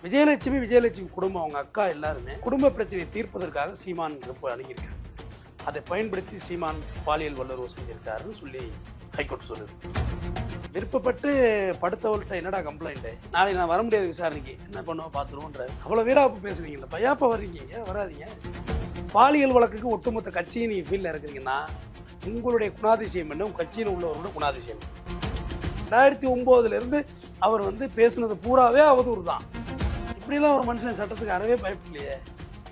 விஜயலட்சுமி குடும்பம் அவங்க அக்கா எல்லாருமே குடும்ப பிரச்சனையை தீர்ப்பதற்காக சீமான் அணுகியிருக்காங்க. அதை பயன்படுத்தி சீமான் பாலியல் வல்லுறவு செஞ்சிருக்காருன்னு சொல்லி ஹைகோர்ட் சொல்லுது. விருப்பப்பட்டு படுத்தவள்கிட்ட என்னடா கம்ப்ளைண்ட்டு, நாளைக்கு நான் வர முடியாது விசாரணைக்கு, என்ன பண்ணுவோம் பார்த்துருவோன்றாரு. அவ்வளோ வீராப்பு பேசுறீங்க, இந்த பையாப்பா வர்றீங்க, வராதிங்க. பாலியல் வழக்குக்கு ஒட்டுமொத்த கட்சியை நீங்கள் ஃபீல்டில் இருக்கிறீங்கன்னா உங்களுடைய குணாதிசயம் என்ன, உங்கள் கட்சியில் உள்ளவரோட குணாதிசயம். 2009 அவர் பேசுனது பூராவே அவதூறு தான். இப்படிலாம் ஒரு மனுஷன் சட்டத்துக்கு அறவே பயப்படலையே.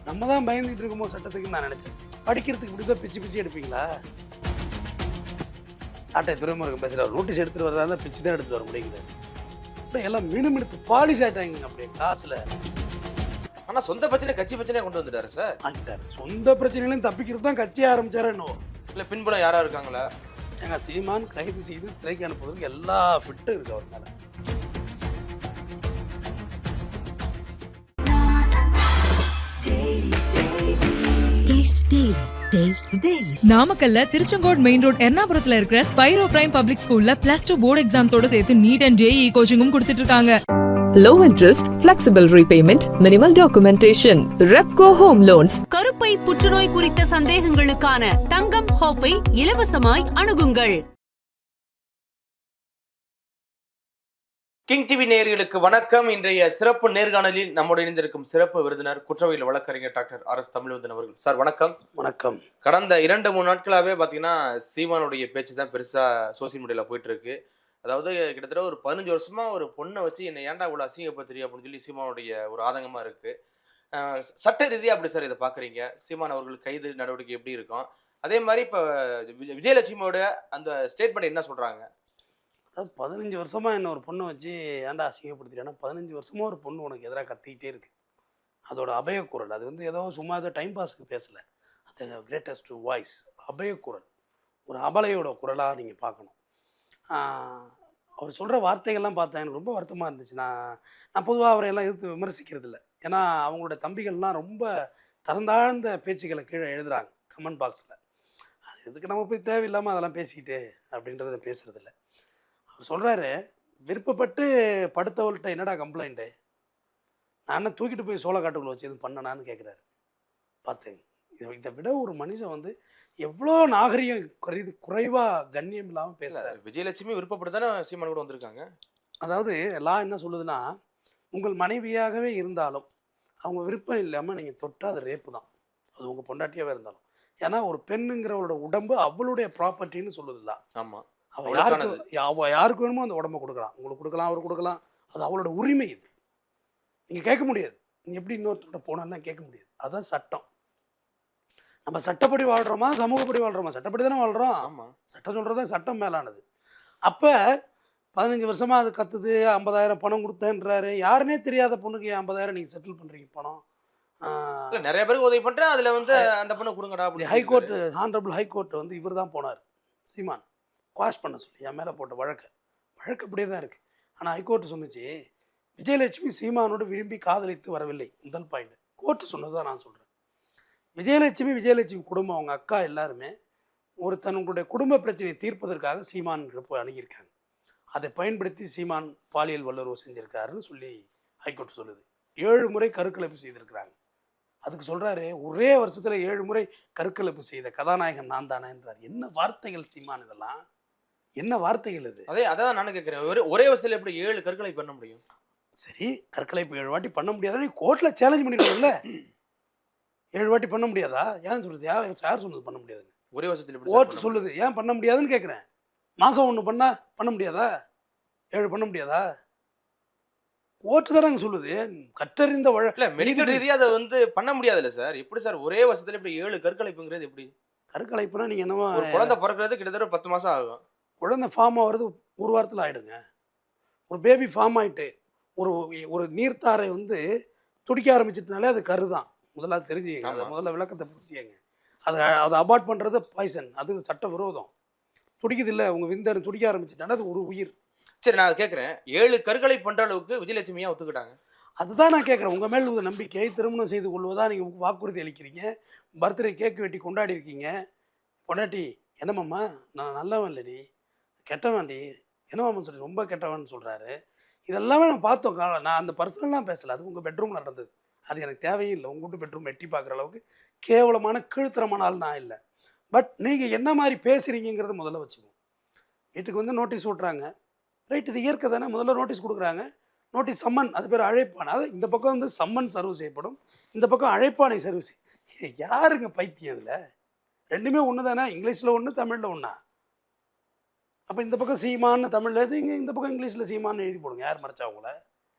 நம்ம தான் பயந்துகிட்டு இருக்கோமோ சட்டத்துக்குன்னு நான் நினச்சேன். படிக்கிறதுக்கு இப்படி தான் பிச்சு எடுப்பீங்களா? சாட்டை துறைமுருகன் பேசுகிறார், நோட்டீஸ் எடுத்துகிட்டு வரதா இருந்தால் பிச்சு தான் எடுத்துகிட்டு வர முடியுங்கிறார். அப்படியே எல்லாம் மினுமினுத்து பாலிஷ் ஆகிட்டாங்க அப்படியே காசில். ஆனால் சொந்த பிரச்சனை கட்சி பிரச்சனையை கொண்டு வந்துட்டாரு சார். ஆகிட்டாரு. சொந்த பிரச்சனைகளையும் தப்பிக்கிறது தான் கட்சியை ஆரம்பிச்சாரு. என்னவோ இல்லை பின்புலம் யாராக இருக்காங்களா? எங்க சீமான் கைது செய்து சிறைக்கு அனுப்புவதற்கு எல்லா ஃபிட்டும் இருக்கு அவர் மேலே. நாமக்கல்ல திருச்செங்கோடு மெயின் ரோட் எர்ணாபுரத்துல இருக்கிற ஸ்பைரோ பிரைம் பப்ளிக் ஸ்கூல்ல +2 போர்டு எக்ஸாம்ஸோட சேர்த்து நீட் அண்ட் JEE கோச்சிங்கும் கொடுத்துட்டு இருக்காங்க. Low interest, flexible repayment, minimal documentation. Repco Home Loans. கருப்பை புற்றுநோய் குறித்த சந்தேகங்களுக்கான தங்கம் ஹோப்பை இலவசமாய் அணுகுங்கள். கிங் டிவி நேயர்களுக்கு வணக்கம். இன்றைய சிறப்பு நேர்காணலில் நம்முடைய இணைந்திருக்கும் சிறப்பு விருந்தினர் குற்றவியல் வழக்கறிஞர் டாக்டர் RS தமிழ்வந்தன் அவர்கள். சார் வணக்கம். வணக்கம். கடந்த 2-3 நாட்களாகவே பார்த்தீங்கன்னா சீமானுடைய பேச்சு தான் பெருசாக சோசியல் மீடியாவில் போயிட்டு இருக்கு. அதாவது கிட்டத்தட்ட ஒரு 15 வருஷமா ஒரு பொண்ணை வச்சு என்னை ஏன்டா இவ்வளோ அசிங்கப்படுத்துறீங்க அப்படின்னு சொல்லி சீமானுடைய ஒரு ஆதங்கமாக இருக்கு. சட்ட ரீதியாக அப்படி சார் இதை பார்க்குறீங்க? சீமான் அவர்கள் கைது நடவடிக்கை எப்படி இருக்கும்? அதே மாதிரி இப்போ விஜயலட்சுமியோட அந்த ஸ்டேட்மெண்ட் என்ன சொல்கிறாங்க? அதாவது 15 வருஷமா என்ன ஒரு பொண்ணை வச்சு ஏன்டா அசிங்கப்படுத்துறேன்னா, 15 வருஷமா ஒரு பொண்ணு உனக்கு எதிராக கத்திக்கிட்டே இருக்கு. அதோட அபயக்குரல் அது ஏதோ சும்மா ஏதோ டைம் பாஸுக்கு பேசலை. அது கிரேட்டஸ்ட் வாய்ஸ், அபயக்குரல், ஒரு அபலையோட குரலாக நீங்கள் பார்க்கணும். அவர் சொல்கிற வார்த்தைகள்லாம் பார்த்தா எனக்கு ரொம்ப வருத்தமாக இருந்துச்சு. நான் பொதுவாக அவரையெல்லாம் எதிர்த்து விமர்சிக்கிறது இல்லை. ஏன்னா அவங்களோட தம்பிகள்லாம் ரொம்ப தரந்தாழ்ந்த பேச்சுக்களை கீழே எழுதுகிறாங்க கமெண்ட் பாக்ஸில். அது எதுக்கு நம்ம போய் தேவையில்லாமல் அதெல்லாம் பேசிக்கிட்டு அப்படின்றத பேசுகிறதில்ல. அவர் சொல்கிறாரு, விருப்பப்பட்டு படுத்தவள்கிட்ட என்னடா கம்ப்ளைண்ட்டு, நான் என்ன தூக்கிட்டு போய் சோளக்காட்டுக்குள்ள வச்சு எதுவும் பண்ணனான்னு கேட்குறாரு. பார்த்தேன், இதை விட ஒரு மனுஷன் எவ்வளோ நாகரிகம் குறைவாக கண்ணியம் இல்லாமல் பேசுகிறார். விஜயலட்சுமி விருப்பப்பட்டு தானே சீமான் கூட வந்திருக்காங்க. அதாவது லா என்ன சொல்லுதுன்னா, உங்கள் மனைவியாகவே இருந்தாலும் அவங்க விருப்பம் இல்லாமல் நீங்கள் தொட்டால் அது ரேப்பு தான். அது உங்கள் பொண்டாட்டியாகவே இருந்தாலும். ஏன்னா ஒரு பெண்ணுங்கிறவளோட உடம்பு அவளுடைய ப்ராப்பர்ட்டின்னு சொல்லுதுல்ல. ஆமாம். அவள் யாருக்கு வேணுமோ அந்த உடம்பை கொடுக்கலாம். உங்களுக்கு கொடுக்கலாம், அவர் கொடுக்கலாம். அது அவளோட உரிமை. இது நீங்கள் கேட்க முடியாது. நீ எப்படி இன்னொருத்தரோட போனாலும் கேட்க முடியாது. அதுதான் சட்டம். நம்ம சட்டப்படி வாழ்கிறோமா சமூகப்படி வாழ்கிறோமா? சட்டப்படி தானே வாழ்கிறோம். ஆமாம். சட்டம் சொல்கிறது சட்டம் மேலானது. அப்போ 15 வருஷமாக அது கத்துது. 50,000 பணம் கொடுத்தேன்றாரு. யாருன்னே தெரியாத பொண்ணுக்கு 50,000 நீங்கள் செட்டில் பண்ணுறீங்க பணம். நிறைய பேருக்கு உதவி பண்ணுறேன், அதில் அந்த பொண்ணை கொடுங்கடா. ஹைகோர்ட்டு, ஹானரபிள் ஹைகோர்ட் இவர் தான் போனார், சீமான் குவாஷ் பண்ண சொல்லி என் மேலே போட்ட வழக்கு அப்படியே தான் இருக்குது. ஆனால் ஹைகோர்ட்டு சொன்னிச்சு, விஜயலட்சுமி சீமானோடு விரும்பி காதலித்து வரவில்லை. முதல் பாயிண்ட் கோர்ட்டு சொன்னது தான் நான் சொல்கிறேன். விஜயலட்சுமி குடும்பம் அவங்க அக்கா எல்லாருமே தன்னுடைய குடும்ப பிரச்சனையை தீர்ப்பதற்காக சீமான் அணுகியிருக்காங்க. அதை பயன்படுத்தி சீமான் பாலியல் வல்லுறவு செஞ்சுருக்காருன்னு சொல்லி ஹைகோர்ட் சொல்லுது. 7 முறை கருக்கலைப்பு செய்திருக்கிறாங்க. அதுக்கு சொல்கிறாரு, ஒரே வருஷத்தில் 7 முறை கருக்கலைப்பு செய்த கதாநாயகன் நான் தானேன்றார். என்ன வார்த்தைகள் சீமான், இதெல்லாம் என்ன வார்த்தைகள் இது? அதான் நானும் கேட்குறேன். ஒரே வருஷத்தில் எப்படி 7 கற்களை பண்ண முடியும்? சரி, கற்கலைப்பு 7 வாட்டி பண்ண முடியாதா? நீ கோர்ட்டில் சேலஞ்ச் பண்ணிருக்கல. 7 வாட்டி பண்ண முடியாதா? ஏன் சொல்லுது? யார் சொன்னது பண்ண முடியாதுன்னு? ஒரே வருஷத்தில் கோர்ட் சொல்லுது. ஏன் பண்ண முடியாதுன்னு கேட்குறேன். மாதம் 1 பண்ண முடியாதா? 7 பண்ண முடியாதா? கோர்ட்டு தானே சொல்லுது. கற்றறிந்த வழக்கு மெடிக்கல் ரீதியாக அதை பண்ண முடியாதுல்ல சார். எப்படி சார் ஒரே வருஷத்தில் இப்படி 7 கற்கலைப்புங்கிறது எப்படி? கற்கலைப்புனா நீங்கள் என்னவோ குழந்தை பிறக்கிறது கிட்டத்தட்ட 10 மாதம் ஆகும். குழந்தை ஃபார்ம் ஆகிறது 1 வாரத்தில் ஆகிடுங்க. ஒரு பேபி ஃபார்ம் ஆகிட்டு ஒரு நீர்த்தாரை துடிக்க ஆரம்பிச்சிட்டனாலே அது கருதான். முதல்ல தெரிஞ்சுங்க. அதை முதல்ல விளக்கத்தை புரிஞ்சுங்க. அதை அபார்ட் பண்ணுறது பாய்சன். அது சட்ட விரோதம். துடிக்குது இல்லை, உங்கள் விந்தணு துடிக்க ஆரம்பிச்சிட்டாலே அது ஒரு உயிர். சரி, நான் கேட்குறேன், 7 கற்களை பண்ணுற அளவுக்கு விஜயலட்சுமியா ஒத்துக்கிட்டாங்க? அதுதான் நான் கேட்குறேன். உங்கள் மேல் உங்கள் நம்பிக்கை, திருமணம் செய்து கொள்வதா நீங்கள் வாக்குறுதி அளிக்கிறீங்க. பர்த்டே கேக்கு வெட்டி கொண்டாடி இருக்கீங்க. பொண்டாட்டி என்னம்மாம்மா நான் நல்லவன் இல்லடி, கெட்டவன்டி, என்னமாம்மா சொல்லி ரொம்ப கெட்டவன் சொல்கிறாரு. இதெல்லாமே நான் பார்த்தோம். நான் அந்த பர்சனலாம் பேசலை, அது உங்கள் பெட்ரூமில் நடந்தது. அது எனக்கு தேவையும் இல்லை. உங்கள் வீட்டு பெட்ரூம் எட்டி பார்க்குற அளவுக்கு கேவலமான கீழ்த்தரமான ஆள் நான் இல்லை. பட் நீங்கள் என்ன மாதிரி பேசுகிறீங்கிறத முதல்ல வச்சுக்கோங்க. வீட்டுக்கு வந்து நோட்டீஸ் விட்றாங்க, ரைட், இது இயற்கை தானே. முதல்ல நோட்டீஸ் கொடுக்குறாங்க, நோட்டீஸ் சம்மன், அது பேர் அழைப்பானை. அது இந்த பக்கம் வந்து சம்மன் சர்வ் செய்யப்படும், இந்த பக்கம் அழைப்பானை சர்வ் யாருங்க பைத்தியம் இதில்? ரெண்டுமே ஒன்று தானே, இங்கிலீஷில் ஒன்று தமிழில் ஒன்றா? அப்போ இந்த பக்கம் சீமான்னு தமிழில் எழுதி, இந்த பக்கம் இங்கிலீஷில் சீமான்னு எழுதி போடுங்க, யார் மறைச்சா அவங்கள?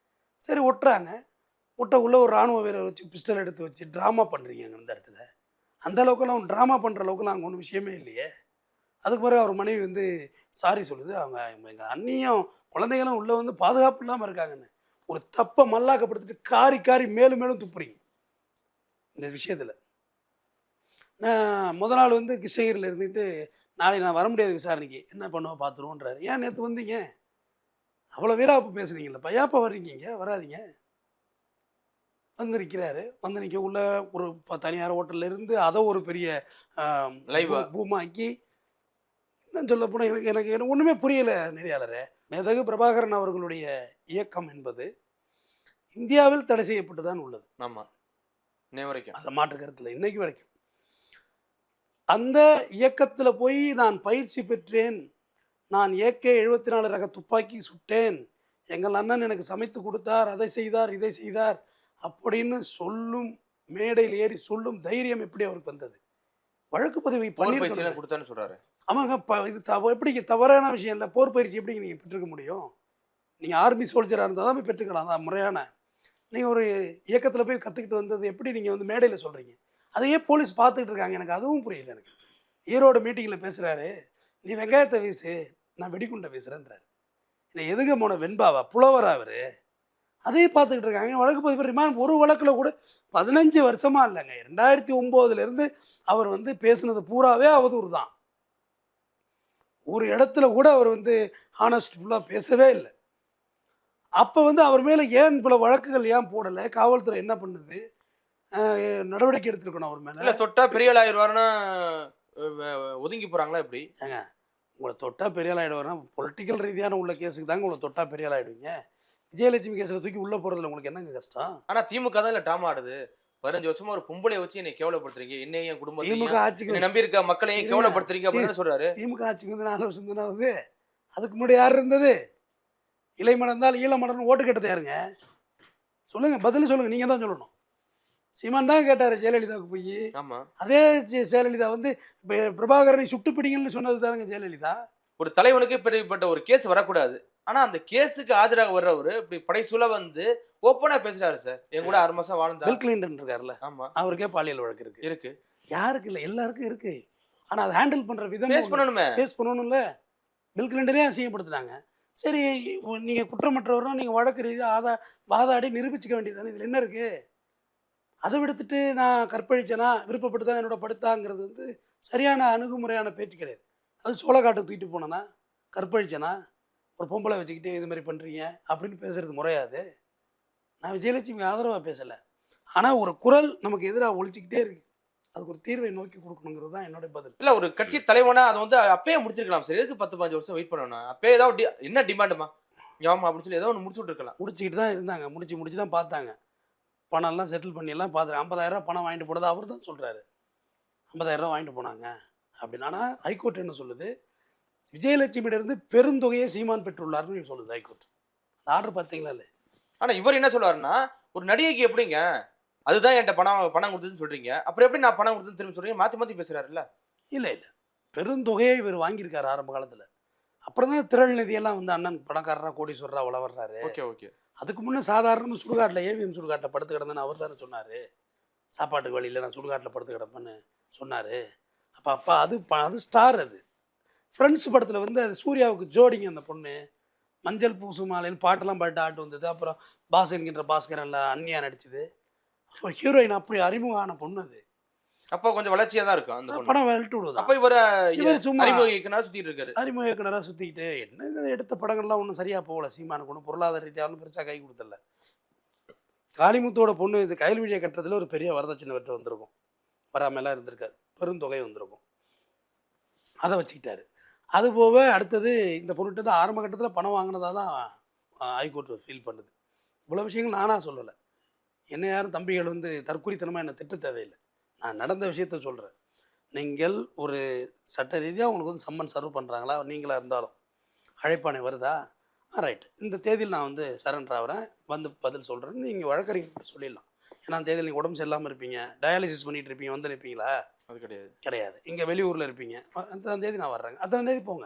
சரி, ஒட்டுறாங்க. ஒட்டக்குள்ளே ஒரு இராணுவ வீரர் வச்சு பிஸ்டல் எடுத்து வச்சு ட்ராமா பண்ணுறீங்க இந்த இடத்துல. அந்த அளவுக்குலாம் ட்ராமா பண்ணுற அளவுக்குலாம் அங்கே ஒன்றும் விஷயமே இல்லையே. அதுக்கு பிறகு அவர் மனைவி வந்து சாரி சொல்லுது, அவங்க எங்கள் அண்ணியும் குழந்தைகளும் உள்ளே வந்து பாதுகாப்பு இல்லாமல் இருக்காங்கன்னு. ஒரு தப்பை மல்லாக்கப்படுத்திட்டு காரி காரி மேலும் மேலும் துப்புறீங்க இந்த விஷயத்தில். நான் முத நாள் வந்து கிருஷ்ணகிரியில் இருந்துட்டு, நாளை நான் வர முடியாது விசாரணைக்கு, என்ன பண்ணுவோம் பார்த்துருவோன்றாரு. ஏன் நேற்று வந்தீங்க? அவ்வளோ வீராப்பு பேசுனீங்களப்பா, ஏப்பா வர்றீங்க இங்கே? வராதிங்க. வந்து நிற்கிறாரு. வந்து நிற்க உள்ள ஒரு தனியார் ஹோட்டலில் இருந்து அதை ஒரு பெரிய பூமாக்கி, இன்னும் சொல்ல போனால் எனக்கு ஒன்றுமே புரியலை நெறியாளரே. மேதகு பிரபாகரன் அவர்களுடைய இயக்கம் என்பது இந்தியாவில் தடை செய்யப்பட்டு தான் உள்ளது. ஆமாம், இன்னை வரைக்கும் அந்த மாற்று கருத்தில் இன்னைக்கு வரைக்கும். அந்த இயக்கத்தில் போய் நான் பயிற்சி பெற்றேன், நான் AK 74 ரக துப்பாக்கி சுட்டேன், எங்கள் அண்ணன் எனக்கு சமைத்து கொடுத்தார், அதை செய்தார், இதை செய்தார் அப்படின்னு சொல்லும், மேடையில் ஏறி சொல்லும் தைரியம் எப்படி அவருக்கு வந்தது? வழக்கு பதிவை பண்ணி கொடுத்தான்னு சொல்றாரு. ஆமாங்க, இது எப்படி தவறான விஷயம் இல்லை. போர் பயிற்சி எப்படி நீங்கள் பெற்றுக்க முடியும்? நீங்கள் ஆர்மி சோல்ஜராக இருந்தால் தான் போய் பெற்றுக்கலாம், அதான் முறையான. நீங்கள் ஒரு இயக்கத்தில் போய் கற்றுக்கிட்டு வந்தது எப்படி நீங்கள் வந்து மேடையில் சொல்கிறீங்க? அதையே போலீஸ் பார்த்துக்கிட்டு இருக்காங்க. எனக்கு அதுவும் புரியல. எனக்கு ஈரோடு மீட்டிங்கில் பேசுகிறாரு, நீ வெங்காயத்தை வீசு, நான் வெடிகுண்டை வீசுகிறேன்றாரு. இல்லை, எதுக்கு போன வெண்பாவா, புலவரா அவர்? அதையே பார்த்துக்கிட்டு இருக்காங்க. வழக்கு பதிவு ரிமாண்ட் ஒரு வழக்கில் கூட 15 வருஷமாக இல்லைங்க, 2009 அவர் வந்து பேசுனது பூராவே அவதூறு தான். ஒரு இடத்துல கூட அவர் வந்து ஹானஸ்ட் ஃபுல்லாக பேசவே இல்லை. அப்போ வந்து அவர் மேலே ஏன் பல வழக்குகள் ஏன் போடலை? காவல்துறை என்ன பண்ணுது? நடவடிக்கை எடுத்துருக்கணும் அவர் மேலே. இல்லை, தொட்டா பெரிய ஆள் ஆயிடுவாருன்னா ஒதுங்கி போகிறாங்களா எப்படி? ஏங்க, உங்களை தொட்டா பெரிய ஆள் ஆகிடுவாருன்னா பொலிட்டிக்கல் ரீதியான உள்ள கேஸுக்கு தாங்க உங்களை தொட்டா பெரிய ஆள் ஆகிடுவீங்க. விஜயலட்சுமி கேஸில் தூக்கி உள்ளே போகிறதுல உங்களுக்கு என்னங்க கஷ்டம்? ஆனால் திமுக தான் இல்லை ட்ராமா ஆடுது. 15 வருஷமா ஒரு பொம்பளை வச்சு என்னை கேவலப்படுத்துறீங்க, என்னையும் என் குடும்பத்தையும் திமுக ஆட்சிக்கு நம்பி இருக்க மக்களையும் கேவலப்படுத்துறீங்க அப்படின்னு சொல்றாரு. திமுக ஆட்சிக்கு வந்து 4 வருஷம் தானே ஆகுது. அதுக்கு முன்னாடி யார் இருந்தது? இலை மணந்தால் ஈழ மணர்னு ஓட்டு கேட்டது யாருங்க? சொல்லுங்க, பதில் சொல்லுங்க, நீங்க தான் சொல்லணும். சீமான் தான் கேட்டாரு ஜெயலலிதாவுக்கு போய். ஆமா, அதே ஜெயலலிதா வந்து பிரபாகரனை சுட்டு பிடிங்கன்னு சொன்னது தானுங்க ஜெயலலிதா. ஒரு தலைவனுக்கு இப்படிப்பட்ட ஒரு கேஸ் வரக்கூடாது. ஆனா அந்த கேஸுக்கு ஆஜராக வர்றவரு இப்படி படைசூழ வந்து ஓப்பனா பேசுறாரு. சார், என் கூட 6 மாசம் வாழ்ந்தா பில் கிளின்டன் இருக்காருல்ல, ஆமா, அவருக்கே பாலியல் வழக்கு இருக்கு. யாருக்கு இல்லை, எல்லாருக்கும் இருக்கு. ஆனா அதை ஹேண்டில் பண்ற விதம் பேஸ் பண்ணணுமே. பேஸ் பண்ணணும்ல. பில் கிளின்டனே அசிங்கப்படுத்துனாங்க. சரி, நீங்க குற்றமற்றவரும் நீங்க வழக்கு ரீதியாக வாதாடி நிரூபிச்சுக்க வேண்டியது, இதுல என்ன இருக்கு? அதை விடுத்துட்டு நான் கற்பழிச்சேனா, விருப்பப்பட்டு தான் என்னோட படுத்தாங்கிறது வந்து சரியான அணுகுமுறையான பேச்சு கிடையாது. அது சோளக்காட்டுக்கு தூக்கிட்டு போனேன்னா, கற்பழிச்சேனா, ஒரு பொம்பளை வச்சுக்கிட்டு இது மாதிரி பண்ணுறீங்க அப்படின்னு பேசுறது முறையாது. நான் விஜயலட்சுமி ஆதரவாக பேசலை, ஆனால் ஒரு குரல் நமக்கு எதிராக ஒழிச்சிக்கிட்டே இருக்கு. அதுக்கு ஒரு தீர்வை நோக்கி கொடுக்கணுங்கிறது தான் என்னோட பதில். இல்லை, ஒரு கட்சி தலைவனா அதை வந்து அப்பயே முடிச்சிருக்கலாம். சரி, எதுக்கு 10-15 வருஷம் வெயிட் பண்ணணும்? அப்பயே ஏதாவது என்ன டிமாண்டுமா ஆமா அப்படின்னு சொல்லி ஏதோ ஒன்று முடிச்சு விட்டுருக்கலாம். முடிச்சுக்கிட்டு தான் இருந்தாங்க, முடிச்சு தான் பார்த்தாங்க. பணம்லாம் செட்டில் பண்ணியெல்லாம் பார்த்துரு. 50,000 ரூபா பணம் வாங்கிட்டு போனது அவர் தான் சொல்கிறாரு. 50,000 ரூபா வாங்கிட்டு போனாங்க அப்படின்னு. ஆனால் ஹைகோர்ட் என்ன சொல்லுது? விஜயலட்சுமியிலிருந்து பெருந்தொகையை சீமான் பெற்றுள்ளார்னு சொல்லுது ஹைகோர்ட். அந்த ஆர்டர் பார்த்தீங்களா? இல்லை. ஆனால் இவர் என்ன சொல்லுவாருன்னா, ஒரு நடிகைக்கு எப்படிங்க அதுதான் என்கிட்ட பணம் கொடுத்துன்னு சொல்றீங்க, அப்புறம் எப்படி நான் பணம் கொடுத்துன்னு திரும்பி சொல்றீங்க? மாற்றி பேசுறாருல்ல. இல்லை, பெருந்தொகையை இவர் வாங்கியிருக்காரு ஆரம்ப காலத்தில். அப்புறம் தானே திரள் நிதியெல்லாம் வந்து அண்ணன் பணக்காரரா கோடீஸ்வரரா வளர்றாரு. ஓகே. அதுக்கு முன்னே சாதாரணமாக சுடுகாட்டில் ஏவிஎம் சுடுகாட்டில் படுத்து கிடந்தேன்னு அவர் தானே சொன்னார். சாப்பாட்டுக்கு வழியில் நான் சுடுகாட்டில் படுத்து கிடப்பேன்னு சொன்னார். அப்போ அது ஸ்டார். அது ஃப்ரெண்ட்ஸ் படத்தில் வந்து அது சூர்யாவுக்கு ஜோடிங்க. அந்த பொண்ணு மஞ்சள் பூசு மாலைன்னு பாட்டெல்லாம் பாட்டு ஆட்டு வந்தது. அப்புறம் பாஸ் என்கின்ற பாஸ்கரன்ல அன்னியா நடிச்சுது. ஹீரோயின் அப்படி அறிமுகமான பொண்ணு அது. அப்போ கொஞ்சம் வளர்ச்சியாக தான் இருக்கும் அந்த படம் வெல்ட்டு விடுவது. அப்போ இவர் சும்மா அறிமுக இயக்குனராக சுற்றிட்டு இருக்காரு. அறிமுக இயக்குனராக சுற்றிக்கிட்டு என்ன எடுத்த படங்கள்லாம் ஒன்றும் சரியாக போகல. சீமானுக்கு ஒன்றும் பொருளாதார ரீதியாக ஒன்றும் பெருசாக கை கொடுத்தல. காளிமுத்தோட பொண்ணு இது கையில் வீடியோ கட்டுறதுல ஒரு பெரிய வரதட்சணை வெட்டு வந்திருக்கும், வராமலாம் இருந்திருக்காது, பெருந்தொகை வந்திருக்கும். அதை வச்சுக்கிட்டாரு. அதுபோக அடுத்தது இந்த பொருட்டு தான் ஆரம்ப கட்டத்தில் பணம் வாங்கினதாக தான் ஹைகோர்ட் ஃபீல் பண்ணுது. இவ்வளோ விஷயங்கள் நானாக சொல்லலை. என்ன யாரும் தம்பிகள் வந்து தற்குறித்தனமாக என்னை திட்ட தேவையில்லை. நான் நடந்த விஷயத்த சொல்கிறேன். நீங்கள் ஒரு சட்ட ரீதியாக உங்களுக்கு வந்து சம்மன் சர்வ் பண்ணுறாங்களா, நீங்களாக இருந்தாலும் அழைப்பானை வருதா, ரைட்டு, இந்த தேதியில் நான் வந்து சரண்டர் ஆகிறேன், வந்து பதில் சொல்கிறேன்னு நீங்கள் வழக்கறிஞர் சொல்லிடலாம். ஏன்னா அந்த தேதியில் நீங்கள் உடம்பு சரியில்லாமல் இருப்பீங்க, டயாலிசிஸ் பண்ணிகிட்டு இருப்பீங்க, வந்து நிற்பீங்களா? அது கிடையாது. கிடையாது. இங்கே வெளியூரில் இருப்பீங்க, அத்தனை தேதி நான் வர்றேங்க, அத்தனை தேதி போங்க.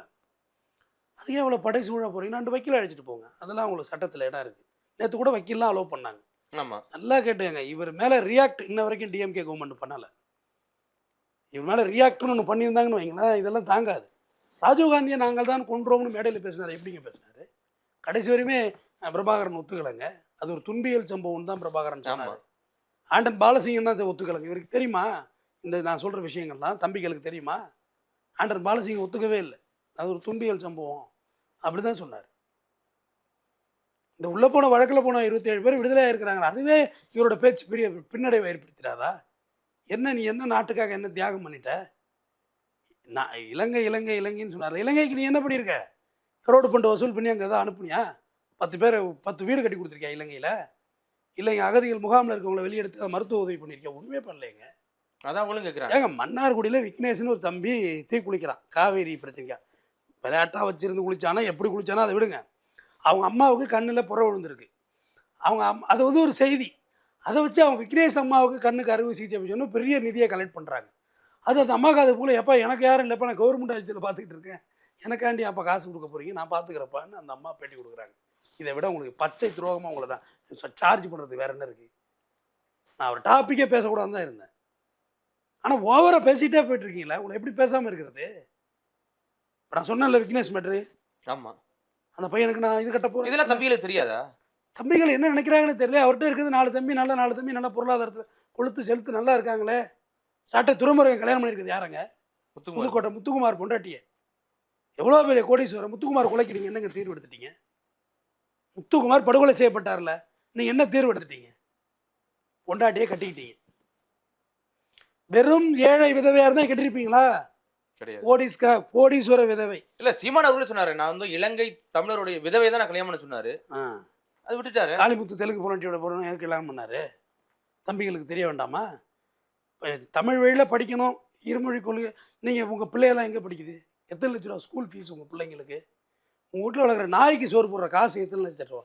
அதுக்கே அவ்வளோ படை சூழ போகிறீங்கன்னா 2 வக்கீல் அழைச்சிட்டு போங்க. அதெல்லாம் உங்களுக்கு சட்டத்தில் இடம் இருக்குது. நேற்று கூட வக்கீல்லாம் அலோவ் பண்ணாங்க. ஆமாம், நல்லா கேட்டுங்க. இவர் மேலே ரியாக்ட் இன்ன வரைக்கும் டிஎம்கே கவர்மெண்ட் பண்ணலை. இவர் மேலே ரியாக்ட்னு ஒன்று பண்ணியிருந்தாங்கன்னு வைங்களேன், இதெல்லாம் தாங்காது. ராஜீவ்காந்தியை நாங்கள் தான் கொன்றோம்னு மேடையில் பேசினார். எப்படிங்க பேசினார்? கடைசி வரையுமே பிரபாகரன் ஒத்துக்கலைங்க. அது ஒரு துன்பியல் சம்பவம் தான் பிரபாகரன் சொன்னார். ஆண்டன் பாலசிங்கம் தான் ஒத்துக்கலைங்க. இவருக்கு தெரியுமா இந்த நான் சொல்கிற விஷயங்கள்லாம்? தம்பிகளுக்கு தெரியுமா? ஆண்டன் பாலசிங்கம் ஒத்துக்கவே இல்லை. அது ஒரு துன்பியல் சம்பவம் அப்படி தான் சொன்னார். இந்த உள்ளே போன வழக்கில் போன 27 பேர் விடுதலையாக இருக்கிறாங்களா, அதுவே இவரோட பேச்சு பெரிய பின்னடைவை ஏற்படுத்திடாதா? என்ன நீ என்ன நாட்டுக்காக என்ன தியாகம் பண்ணிட்ட? நான் இலங்கை இலங்கை இலங்கைன்னு சொன்னார். இலங்கைக்கு நீ என்ன பண்ணியிருக்க? கரோடு பண்டு வசூல் பண்ணி அங்கே எதாவது அனுப்புனியா? 10 வீடு கட்டி கொடுத்துருக்கியா இலங்கையில்? இல்லைங்க அகதிகள் முகாமில் இருக்கவங்களை வெளியெடுத்து மருத்துவ உதவி பண்ணியிருக்கேன். ஒன்றுமே பண்ணலைங்க. அதான் அவங்களும் கேட்குறாங்க. ஏங்க மன்னார்குடியில் விக்னேஷ்னு ஒரு தம்பி தீ குளிக்கிறான், காவேரி பிரச்சனைக்கா. விளையாட்டாக வச்சுருந்து குளிச்சானா, எப்படி குளிச்சானா அதை விடுங்க. அவங்க அம்மாவுக்கு கண்ணில் புற விழுந்திருக்கு. அவங்க அது வந்து ஒரு செய்தி. அதை வச்சு அவங்க விக்னேஷ் அம்மாவுக்கு கண்ணுக்கு அறுவை சிகிச்சை சொன்னு பெரிய நிதியை கலெக்ட் பண்ணுறாங்க. அது அந்த அம்மாவுக்கு அது போல், எப்போ எனக்கு யாரும் இல்லைப்பா, நான் கவர்மெண்ட் ஆட்சியில் பார்த்துக்கிட்டு இருக்கேன், எனக்காண்டி அப்போ காசு கொடுக்க போகிறீங்க, நான் பார்த்துக்கிறப்பான்னு அந்த அம்மா பேட்டி கொடுக்குறாங்க. இதை விட உங்களுக்கு பச்சை துரோகமாக உங்களை நான் சார்ஜ் பண்ணுறது வேறு என்ன இருக்குது? நான் ஒரு டாப்பிக்கே பேசக்கூடாது தான் இருந்தேன். ஆனால் ஓவராக பேசிகிட்டே போயிட்டுருக்கீங்களா? உங்களை எப்படி பேசாமல் இருக்கிறது? இப்போ நான் சொன்னேன்ல விக்னேஷ் மேட்ரு. ஆமாம், அந்த பையனுக்கு நான் இது கட்ட போகிறேன். இதெல்லாம் தம்பிகளுக்கு தெரியாதா? தம்பிகள் என்ன நினைக்கிறாங்கன்னு தெரியல. அவர்கிட்ட இருக்குது 4 தம்பி, நல்ல பொருளாதாரத்தில் கொளுத்து செலுத்து நல்லா இருக்காங்களே. சாட்டை துறைமுருகன் கல்யாணம் பண்ணியிருக்குது யாருங்க? புதுக்கோட்டை முத்துக்குமார் பொண்டாட்டியே. எவ்வளோ பெரிய கோடீஸ்வரர். முத்துக்குமார் கொலைக்கிறீங்க, என்னங்க தீர்வு எடுத்துட்டீங்க? முத்துக்குமார் படுகொலை செய்யப்பட்டார்ல, நீங்கள் என்ன தீர்வு எடுத்துட்டீங்க? பொண்டாட்டியே கட்டிக்கிட்டீங்க. வெறும் ஏழை விதவையாக இருந்தால் கட்டிருப்பீங்களா? கிடையாது. கோடீஸ்வர விதவை. இல்ல, சீமான் அவர்களே சொன்னாரு, நான் வந்து இலங்கை தமிழருடைய விதவை தான் நான் கல்யாணம் பண்ண சொன்னாரு. அது விட்டுட்டாரு. காளிமுத்து தெலுங்கு பொண்டாட்டியோட போறோம் எதுக்கு கல்யாணம் பண்ணாரு? தம்பிகளுக்கு தெரிய வேண்டாமா? தமிழ் வழியில் படிக்கணும், இருமொழி கொள்கை. நீங்கள் உங்கள் பிள்ளையெல்லாம் எங்கே படிக்குது? எத்தனை லட்ச ரூபா ஸ்கூல் ஃபீஸ் உங்கள் பிள்ளைங்களுக்கு? உங்கள் வீட்டில் வளர்க்குற நாய்க்கு சோறு போடுற காசு எத்தனை லட்சம் ரூபா?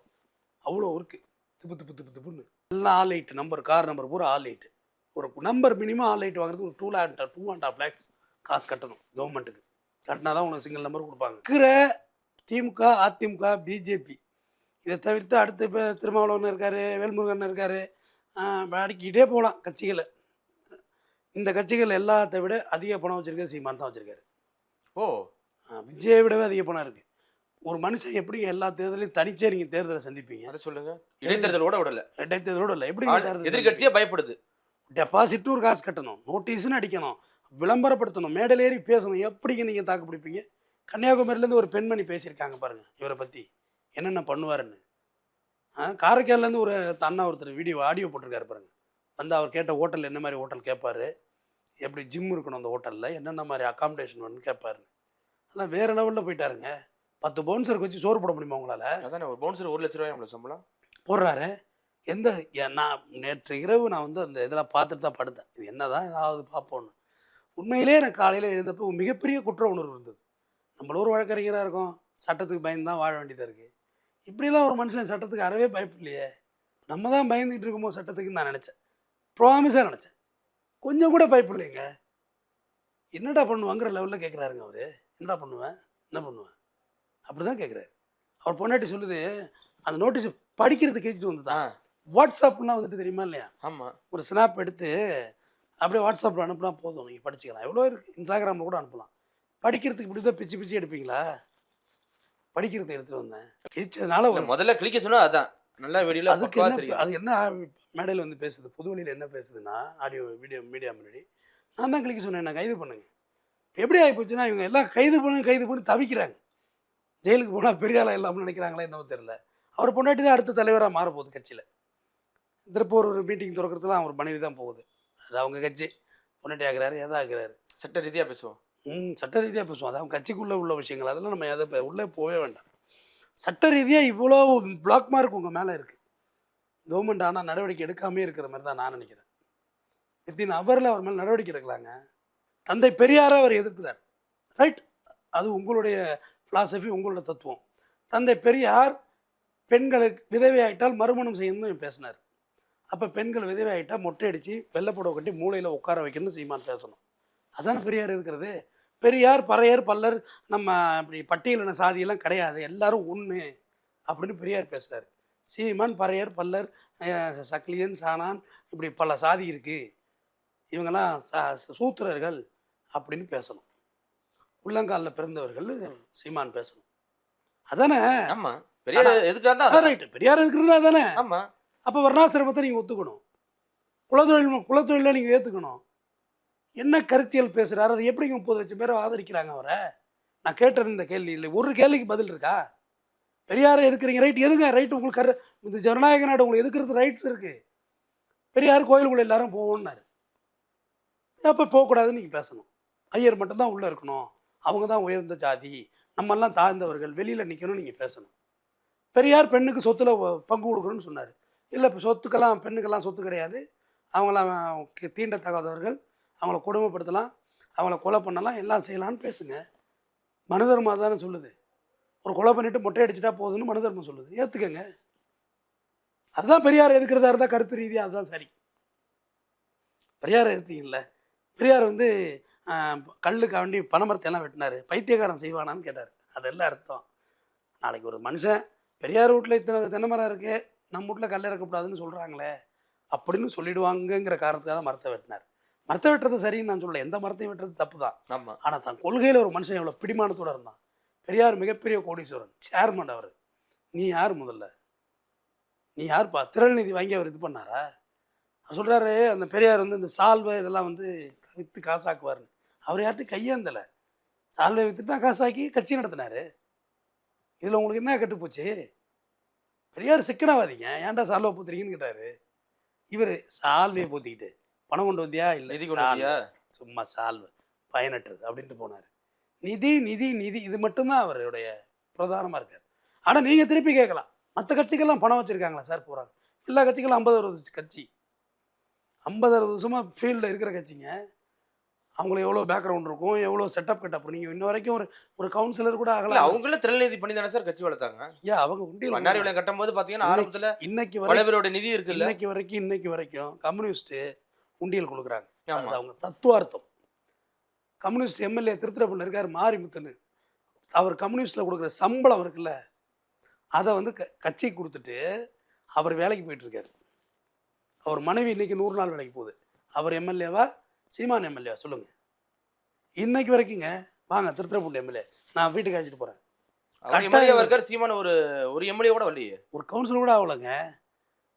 அவ்வளோ இருக்கு. துப்புன்னு எல்லாம் ஆல் 8 நம்பர், கார் நம்பர் பூரா ஆல் 8. ஒரு நம்பர் மினிமம் ஆல் 8 வாங்குறது ஒரு 2.5 lakhs காசு கட்டணும் கவர்மெண்ட்டுக்கு. கட்டினா தான் உனக்கு சிங்கிள் நம்பர் கொடுப்பாங்க. இருக்கிற திமுக, அதிமுக, பிஜேபி இதை தவிர்த்து அடுத்து இப்போ திருமாவளவன் இருக்கார், வேல்முருகன் இருக்கார், அடிக்கிட்டே போகலாம் கட்சிகளை. இந்த கட்சிகள் எல்லாத்தை விட அதிக பணம் வச்சுருக்க சீமான் தான் வச்சுருக்காரு. ஓ, விஜயை விடவே அதிக பணம் இருக்குது. ஒரு மனுஷன் எப்படி எல்லா தேர்தலையும் தனிச்சே நீங்கள் தேர்தலை சந்திப்பீங்க? அதை சொல்லுங்க. இடைத்தேர்தலோட விடல. இடைத்தேர்தலோட இல்லை. எப்படி எதிர்கட்சியே பயப்படுது. டெபாசிட்னு ஒரு காசு கட்டணும், நோட்டீஸ்னு அடிக்கணும், விளம்பரப்படுத்தணும், மேடையில் ஏறி பேசணும். எப்படிங்க நீங்கள் தாக்கு பிடிப்பீங்க? கன்னியாகுமரியிலேருந்து ஒரு பெண்மணி பேசியிருக்காங்க பாருங்கள் இவரை பற்றி என்னென்ன பண்ணுவாருன்னு. காரைக்கால்லேருந்து ஒரு அண்ணா ஒருத்தர் ஆடியோ போட்டிருக்காரு பாருங்கள். வந்து அவர் கேட்ட ஹோட்டல் என்ன மாதிரி ஹோட்டல் கேட்பார், எப்படி ஜிம் இருக்கணும் அந்த ஹோட்டலில், என்னென்ன மாதிரி அக்காமடேஷன் வேணும்னு கேட்பாரு. ஆனால் வேறு லெவலில் போயிட்டாருங்க. 10 பவுன்சருக்கு வச்சு சோறு போட முடியுமா உங்களால்? அதான் ஒரு பவுன்சர் 1 லட்ச ரூபாய் நம்மள சம்பளம் போடுறாரு. நான் நேற்று இரவு நான் வந்து அந்த இதெல்லாம் பார்த்துட்டு தான் படுத்தேன். இது என்ன தான் ஏதாவது பார்ப்போன்னு. உண்மையிலே எனக்கு காலையில் எழுந்தப்போ மிகப்பெரிய குற்ற உணர்வு இருந்தது. நம்மள ஒரு வழக்கறிஞராக இருக்கோம், சட்டத்துக்கு பயந்து தான் வாழ வேண்டியதாக இருக்குது. இப்படிலாம் ஒரு மனுஷன் சட்டத்துக்கு அறவே பயப்படலையே, நம்ம தான் பயந்துகிட்டு இருக்குமோ சட்டத்துக்குன்னு நான் நினச்சேன். ப்ராமிஸாக நினச்சேன். கொஞ்சம் கூட பயப்படலைங்க. என்னடா பண்ணுவாங்கிற லெவலில் கேட்குறாருங்க அவர். என்னடா பண்ணுவேன், என்ன பண்ணுவேன் அப்படி தான் கேட்குறாரு. அவர் பொண்டாட்டி சொல்லுது, அந்த நோட்டீஸ் படிக்கிறதுக்கு எழுதிட்டு வந்து தான். வாட்ஸ்அப்லாம் வந்துட்டு தெரியுமா இல்லையா? ஆமாம், ஒரு ஸ்னாப் எடுத்து அப்படியே வாட்ஸ்அப்பில் அனுப்புனா போதும், நீங்கள் படிச்சுக்கலாம். எவ்வளோ இருக்குது, இன்ஸ்டாகிராமில் கூட அனுப்பலாம். படிக்கிறதுக்கு இப்படி தான் பிச்சு எடுப்பீங்களா? படிக்கிறதுக்கு எடுத்துகிட்டு வந்தேன், கிழிச்சதுனால ஒரு முதல்ல கிளிக்க சொன்னால் அதான் நல்லா வீடியோவில் அதுக்கு என்ன, அது என்ன மேடையில் வந்து பேசுது, புதுவெளியில் என்ன பேசுதுன்னா, ஆடியோ மீடியா முன்னாடி நான் தான் கிளிக்க சொன்னேன், என்ன கைது பண்ணுங்க. எப்படி ஆகி போச்சுன்னா, இவங்க எல்லாம் கைது பண்ணி தவிக்கிறாங்க. ஜெயிலுக்கு போனால் பெரிய ஆளாக இல்லாமல் நினைக்கிறாங்களா என்னவோ தெரியல. அவர் பொண்டாட்டி தான் அடுத்த தலைவராக மாறப்போகுது கட்சியில். திருப்பூர் ஒரு மீட்டிங் திறக்கிறதுலாம் அவர் மனைவி தான் போகுது. அது அவங்க கட்சி. பொண்டாட்டி ஆகிறாரு, எதை ஆகிறாரு, சட்ட ரீதியாக பேசுவோம். சட்ட ரீதியாக பேசுவோம். அது அவங்க கட்சிக்குள்ளே உள்ள விஷயங்கள், அதெல்லாம் நம்ம எதை உள்ளே போகவே வேண்டாம். சட்ட ரீதியாக இவ்வளோ பிளாக் மார்க் உங்கள் மேலே இருக்குது. கவர்மெண்ட் ஆனால் நடவடிக்கை எடுக்காமே இருக்கிற மாதிரி தான் நான் நினைக்கிறேன். வித்தின் அவரில் அவர் மேலே நடவடிக்கை எடுக்கலாங்க. தந்தை பெரியாரை அவர் எதிர்க்கிறார், ரைட், அது உங்களுடைய ஃபிலாசபி, உங்களோட தத்துவம். தந்தை பெரியார் பெண்களுக்கு விதவை ஆகிட்டால் மறுமணம் செய்யணும்னு பேசினார். அப்போ பெண்கள் விதவை ஆகிட்டால் மொட்டை அடித்து வெள்ளைப்புடவை கட்டி மூளையில் உட்கார வைக்கணும்னு சீமான் பேசணும். அதான பெரியார் இருக்கிறது. பெரியார் பறையர் பல்லர் நம்ம இப்படி பட்டியலின சாதியெல்லாம் கிடையாது, எல்லாரும் ஒன்று அப்படின்னு பெரியார் பேசுகிறார். சீமான் பறையர் பல்லர் சக்லியன் சாணான் இப்படி பல சாதி இருக்குது, இவங்கெல்லாம் சூத்திரர்கள் அப்படின்னு பேசணும். உள்ளங்காலில் பிறந்தவர்கள் சீமான் பேசணும். அதானே? ஆமா, பெரியார் எதுக்குறதா? ரைட்டு, பெரியார் எதுக்குறதுனா அதானே? ஆமா. அப்போ வர்ணாசிரமத்தை நீங்கள் ஒத்துக்கணும், குலத்தொழிலில் நீங்கள் ஏற்றுக்கணும். என்ன கருத்தியல் பேசுகிறாரு, அது எப்படிங்க 30 லட்சம் பேரை ஆதரிக்கிறாங்க அவரை? நான் கேட்டிருந்த இந்த கேள்வி இல்லை, ஒரு கேள்விக்கு பதில் இருக்கா? பெரியாரை எதுக்குறீங்க, ரைட், எதுங்க ரைட், உங்களுக்கு இந்த ஜனநாயக நாடு உங்களுக்கு எதுக்குறது ரைட்ஸ் இருக்குது. பெரியார் கோயிலுக்குள்ளே எல்லாரும் போகணுன்னாரு, அப்போ போகக்கூடாதுன்னு நீங்கள் பேசணும். ஐயர் மட்டும்தான் உள்ளே இருக்கணும், அவங்க தான் உயர்ந்த ஜாதி, நம்மெல்லாம் தாழ்ந்தவர்கள், வெளியில் நிற்கணும்னு நீங்கள் பேசணும். பெரியார் பெண்ணுக்கு சொத்துல பங்கு கொடுக்கணும்னு சொன்னார். இல்லை, இப்போ சொத்துக்கெல்லாம் பெண்ணுக்கெல்லாம் சொத்து கிடையாது, அவங்களாம் தீண்டத்தகாதவர்கள், அவங்கள கொடுமைப்படுத்தலாம், அவங்கள கொலை பண்ணலாம், எல்லாம் செய்யலான்னு பேசுங்க. மனுதர்மம் தானே சொல்லுது. ஒரு கொலை பண்ணிவிட்டு மொட்டை அடிச்சுட்டா போதுன்னு மனுதர்மம் சொல்லுது, ஏற்றுக்கங்க. அதுதான் பெரியார் எதுக்கிறதா இருந்தால் கருத்து ரீதியாக அதுதான் சரி. பெரியார் எதிர்த்தீங்கல்ல, பெரியார் வந்து கல்லுக்கு வேண்டி பனைமரத்தையெல்லாம் வெட்டினார், பைத்தியக்காரன் செய்வானான்னு கேட்டார். அதெல்லாம் அர்த்தம். நாளைக்கு ஒரு மனுஷன் பெரியார் வீட்டில் இத்தனை தென்னை மரம் இருக்குது, நம்ம வீட்டில் கல் இறக்கக்கூடாதுன்னு சொல்கிறாங்களே அப்படின்னு சொல்லிடுவாங்கங்கிற காரணத்துக்காக தான் மரத்தை வெட்டினார். மரத்தை வெட்டுறது சரின்னு நான் சொல்லலை, எந்த மரத்தையும் வெட்டுறது தப்பு தான். ஆமாம். ஆனால் தன் கொள்கையில் ஒரு மனுஷன் எவ்வளோ பிடிமானத்தோடு இருந்தான். பெரியார் மிகப்பெரிய கோடீஸ்வரன், சேர்மன் அவர். நீ யார் முதல்ல? நீ யார்ப்பா? திரள்நிதி வாங்கி அவர் இது பண்ணாரா? அவர் சொல்கிறாரு அந்த பெரியார் வந்து இந்த சால்வை இதெல்லாம் வந்து விற்று காசாக்குவார்னு. அவர் யார்கிட்டையும் கையேந்தலை, சால்வை விற்றுட்டு தான் காசாக்கி கட்சி நடத்தினார். இதில் உங்களுக்கு என்ன கெட்டுப்போச்சு? பெரியார் சிக்கனவாதிங்க, ஏன்டா சால்வை பூத்துறீங்கன்னு கேட்டார். இவர் சால்வையை பூத்திக்கிட்டு பணம் கொண்டு வந்தியா? இல்லை, சும்மா சால்வை பயனற்றது அப்படின்ட்டு போனார். நிதி நிதி நிதி, இது மட்டும்தான் அவருடைய பிரதானமாக இருக்கார். ஆனால் நீங்கள் திருப்பி கேட்கலாம், மற்ற கட்சிக்கெல்லாம் பணம் வச்சுருக்காங்களா சார்? போகிறாங்க, எல்லா கட்சிகளும் 50-60 கட்சி, 50-60 வருஷமாக ஃபீல்டில் இருக்கிற கட்சிங்க. அவங்களுக்கு எவ்வளோ பேக்ரவுண்ட் இருக்கும், எவ்வளோ செட்டப் கட்டப். நீங்கள் இன்ன வரைக்கும் ஒரு கவுன்சிலர் கூட ஆகலாம். அவங்கள திரள்நிதி பண்ணி தானே சார் கட்சி வளர்த்தாங்க. அவங்க உண்டியல் மன்னாரி விலை கட்டும் போது பார்த்தீங்கன்னா ஆரம்பத்தில் இன்னைக்கு வரையோட நிதி இருக்கு. இன்னைக்கு வரைக்கும் கம்யூனிஸ்ட்டு உண்டியல் கொடுக்குறாங்க. அது அவங்க தத்துவார்த்தம். கம்யூனிஸ்ட் எம்எல்ஏ திருத்திரப்பள்ளி இருக்கார் மாரிமுத்துன்னு, அவர் கம்யூனிஸ்டில் கொடுக்குற சம்பளம் இருக்குல்ல, அதை வந்து கட்சிக்கு கொடுத்துட்டு அவர் வேலைக்கு போயிட்டுருக்கார். அவர் மனைவி இன்னைக்கு 100 நாள் வேலைக்கு போகுது. அவர் எம்எல்ஏவா சீமான் எம்எல்ஏவா சொல்லுங்கள்? இன்னைக்கு வரைக்குங்க. வாங்க திருத்திரப்பள்ளி எம்எல்ஏ, நான் வீட்டுக்கு அழைச்சிட்டு போகிறேன். சீமான் ஒரு எம்எல்ஏ கூட வரலையே, ஒரு கவுன்சிலர் கூட ஆகலைங்க.